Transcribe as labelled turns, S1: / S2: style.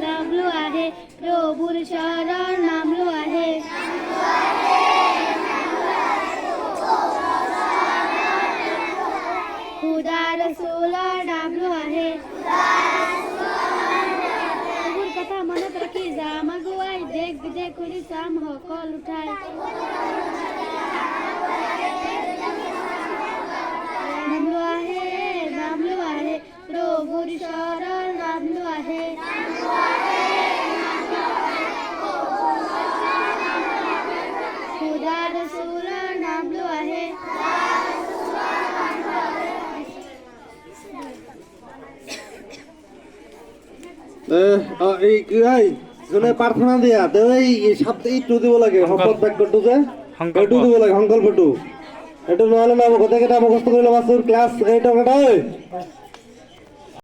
S1: नामलो आहे प्रभुर शरण नामलो आहे खुदा रसूल नामलो आहे प्रभुर कथा मनत रखी जाम गुआई देख विजय कुली साम हो कॉल उठाए नामलो आहे प्रभुर शरण नामलो आहे खुदा रसूल नामलो आहे
S2: এই কি ভাই জোনে প্রার্থনা দিয়া তো এই সপ্তাহে একটু দিব লাগে সম্পদ ব্যাক করতে যে একটু দিব লাগে সংকল্পটু এটা নহলে না কোথায় কেটা মুখস্থ করলে মাসুর ক্লাস এইটা ওটা